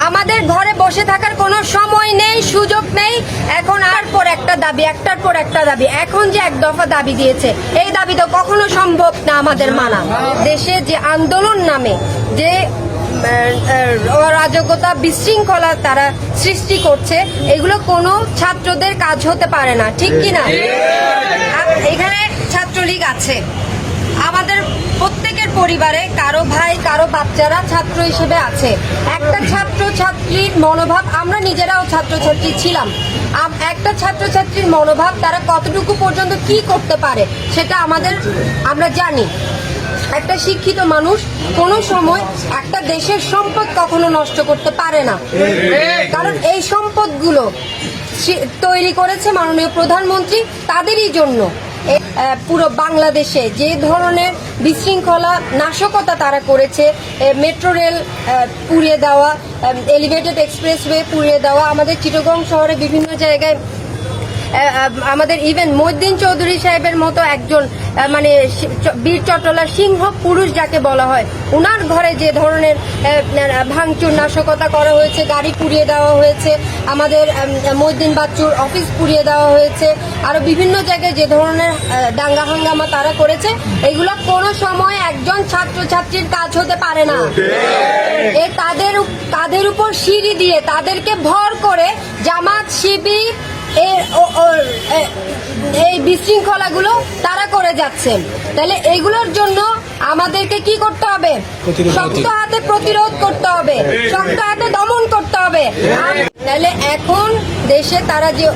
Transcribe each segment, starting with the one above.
আমাদের ঘরে বসে থাকার কোনো সময় নেই, সুযোগ নেই। এখন আর পর একটা দাবি, একটার পর একটা দাবি। এখন যে এক দফা দাবি দিয়েছে, এই দাবি তো কখনো সম্ভব না আমাদের মানা। দেশে যে আন্দোলন নামে যে অরাজকতা, বিশৃঙ্খলা তারা সৃষ্টি করছে, এগুলো কোনো ছাত্রদের কাজ হতে পারে না, ঠিক কিনা? এখানে ছাত্রলীগ আছে, আমাদের প্রত্যেকের পরিবারে কারো ভাই কারো বাচ্চারা ছাত্র হিসেবে আছে। একটা ছাত্র ছাত্রীর মনোভাব, আমরা নিজেরাও ছাত্র ছাত্রী ছিলাম, একটা ছাত্র ছাত্রীর মনোভাব তারা কতটুকু পর্যন্ত কি করতে পারে সেটা আমরা জানি। একটা শিক্ষিত মানুষ কোনো সময় একটা দেশের সম্পদ কখনো নষ্ট করতে পারে না, কারণ এই সম্পদগুলো তৈরি করেছে মাননীয় প্রধানমন্ত্রী তাদেরই জন্য। পুরো বাংলাদেশে যে ধরনের বিশৃঙ্খলা নাশকতা তারা করেছে, মেট্রো রেল পুড়িয়ে দেওয়া, এলিভেটেড এক্সপ্রেসওয়ে পুড়িয়ে দেওয়া, আমাদের চিটাগং শহরে বিভিন্ন জায়গায় আমাদের ইভেন মহিউদ্দিন চৌধুরী সাহেবের মতো একজন মানে বীর চট্টলার সিংহ পুরুষ যাকে বলা হয়, ওনার ঘরে যে ধরনের ভাঙচুর নাশকতা করা হয়েছে, গাড়ি পুড়িয়ে দেওয়া হয়েছে, আমাদের মহিউদ্দিন বাচ্চুর অফিস পুড়িয়ে দেওয়া হয়েছে, আরো বিভিন্ন জায়গায় যে ধরনের দাঙ্গা হাঙ্গামা তারা করেছে, এগুলো কোনো সময় একজন ছাত্রছাত্রীর কাজ হতে পারে না। তাদের উপর সিঁড়ি দিয়ে তাদেরকে ভর করে জামাত শিবির এই বিশৃঙ্খলাগুলো তারা করে যাচ্ছে। তাহলে এইগুলোর জন্য আমাদেরকে কি করতে হবে? শক্ত হাতে প্রতিরোধ করতে হবে, শক্ত হাতে দমন করতে হবে। তাহলে এখন দেশে তারা যে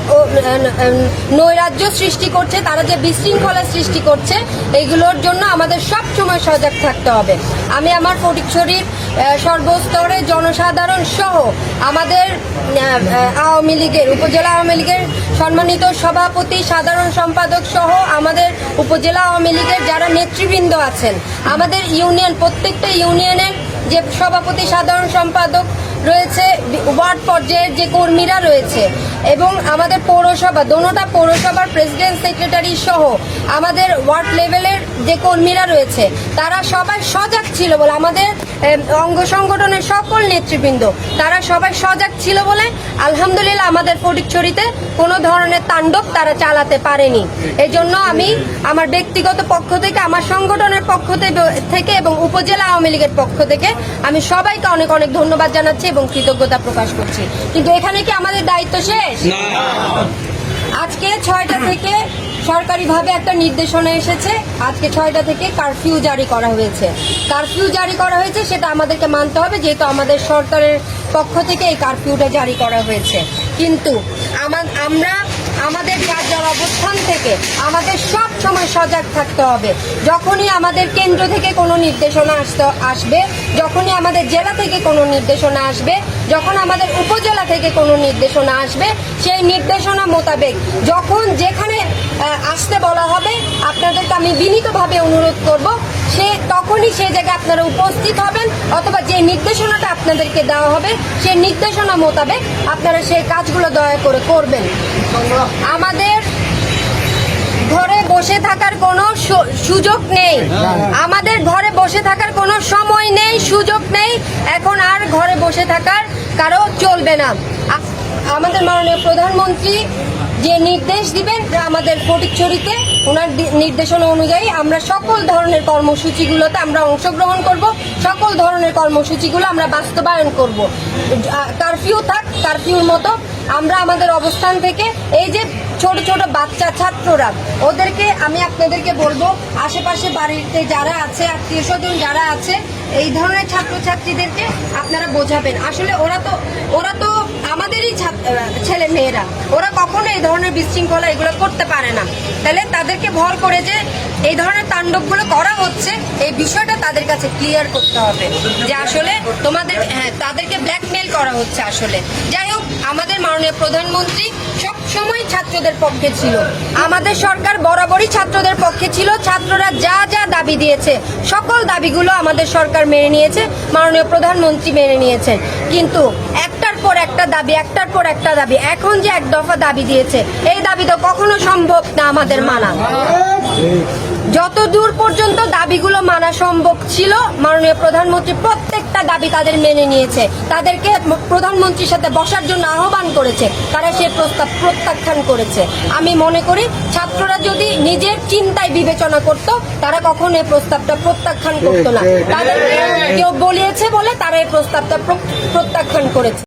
নৈরাজ্য সৃষ্টি করছে, তারা যে বিশৃঙ্খলা সৃষ্টি করছে, এইগুলোর জন্য আমাদের সব সময় সজাগ থাকতে হবে। আমি আমার ফটিকছড়ির সর্বস্তরে জনসাধারণ সহ আমাদের আওয়ামী লীগের, উপজেলা আওয়ামী লীগের সম্মানিত সভাপতি, সাধারণ সম্পাদক সহ আমাদের উপজেলা আওয়ামী লীগের যারা নেতৃবৃন্দ আছেন, আমাদের ইউনিয়ন প্রত্যেকটা ইউনিয়নের যে সভাপতি, সাধারণ সম্পাদক রয়েছে, ওয়ার্ড পর্যায়ের যে কর্মীরা রয়েছে, এবং আমাদের পৌরসভা, দোনোটা পৌরসভার প্রেসিডেন্ট সেক্রেটারি সহ আমাদের ওয়ার্ড লেভেলের যে কর্মীরা রয়েছে, তারা সবাই সজাগ ছিল বলে, আমাদের অঙ্গ সংগঠনের সকল নেতৃবৃন্দ তারা সবাই সজাগ ছিল বলে আলহামদুলিল্লাহ আমাদের ফটিকছড়িতে কোনো ধরনের তাণ্ডব তারা চালাতে পারেনি। এই জন্য আমি আমার ব্যক্তিগত পক্ষ থেকে, আমার সংগঠনের পক্ষ থেকে এবং উপজেলা আওয়ামী লীগের পক্ষ থেকে আমি সবাইকে অনেক অনেক ধন্যবাদ জানাচ্ছি এবং কৃতজ্ঞতা প্রকাশ করছি। কিন্তু এখানে কি আমাদের দায়িত্ব শেষ? আজকে 6টা থেকে সরকারিভাবে একটা নির্দেশনা এসেছে, আজকে 6টা থেকে কারফিউ জারি করা হয়েছে। কারফিউ জারি করা হয়েছে, সেটা আমাদেরকে মানতে হবে, যেহেতু আমাদের সরকারের পক্ষ থেকে এই কারফিউটা জারি করা হয়েছে। কিন্তু আমরা আমাদের যার অবস্থান থেকে আমাদের সব সময় সজাগ থাকতে হবে। যখনই আমাদের কেন্দ্র থেকে কোনো নির্দেশনা আসবে, যখনই আমাদের জেলা থেকে কোনো নির্দেশনা আসবে, যখন আমাদের উপজেলা থেকে কোনো নির্দেশনা আসবে, সেই নির্দেশনা মোতাবেক যখন যেখানে আসতে বলা হবে, আপনাদেরকে আমি বিনীতভাবে অনুরোধ করব তখনই সেই জায়গায় আপনারা উপস্থিত হবেন, অথবা যে নির্দেশনাটা আপনাদেরকে দেওয়া হবে সেই নির্দেশনা মোতাবেক আপনারা সেই কাজগুলো দয়া করে করবেন। আমাদের ঘরে বসে থাকার কোনো সুযোগ নেই, আমাদের ঘরে বসে থাকার কোনো সময় নেই, সুযোগ নেই। এখন আর ঘরে বসে থাকার কারো চলবে না। আমাদের মাননীয় প্রধানমন্ত্রী যে নির্দেশ দিবেন, আমাদের ফটিকছড়িতে ওনার নির্দেশনা অনুযায়ী আমরা সকল ধরনের কর্মসূচিগুলোতে আমরা অংশগ্রহণ করব, সকল ধরনের কর্মসূচিগুলো আমরা বাস্তবায়ন করব। কারফিউ থাক, কারফিউর মতো আমরা আমাদের অবস্থান থেকে এই যে ছোট ছোট বাচ্চা ছাত্ররা, ওদেরকে আমি আপনাদেরকে বলবো, আশেপাশে বাড়িতে যারা আছে, আত্মীয় স্বজন যারা আছে, এই ধরনের ছাত্রছাত্রীদেরকে আপনারা বোঝাবেন। আসলে ওরা তো আমাদেরই ছেলে মেয়েরা, ওরা কখনো এই ধরনের বিশৃঙ্খলা এগুলো করতে পারে না। তাহলে তাদেরকে ভর করে যে এই ধরনের তাণ্ডবগুলো করা হচ্ছে, এই বিষয়টা তাদের কাছে ক্লিয়ার করতে হবে যে আসলে তাদেরকে ব্ল্যাকমেল করা হচ্ছে। আসলে যাই হোক, আমাদের মাননীয় প্রধানমন্ত্রী সব সময় ছাত্রদের পক্ষে ছিল, আমাদের সরকার বরাবরই ছাত্রদের পক্ষে ছিল। ছাত্ররা যা যা দাবি দিয়েছে সকল দাবিগুলো আমাদের সরকার মেনে নিয়েছে, মাননীয় প্রধানমন্ত্রী মেনে নিয়েছেন। কিন্তু একটার পর একটা দাবি, একটার পর একটা দাবি, এখন যে এক দফা দাবি দিয়েছে, এই দাবি তো কখনো সম্ভব না আমাদের মানা। যত দূর পর্যন্ত দাবিগুলো মানা সম্ভব ছিল, মাননীয় প্রধানমন্ত্রী প্রত্যেকটা দাবি তাদের মেনে নিয়েছে। তাদেরকে প্রধানমন্ত্রীর সাথে বসার জন্য আহ্বান করেছে, তারা সেই প্রস্তাব প্রত্যাখ্যান করেছে। আমি মনে করি ছাত্ররা যদি নিজের চিন্তায় বিবেচনা করত, তারা কখনো এই প্রস্তাবটা প্রত্যাখ্যান করতো না। তাদেরকে কেউ বলিয়েছে বলে তারা এই প্রস্তাবটা প্রত্যাখ্যান করেছে।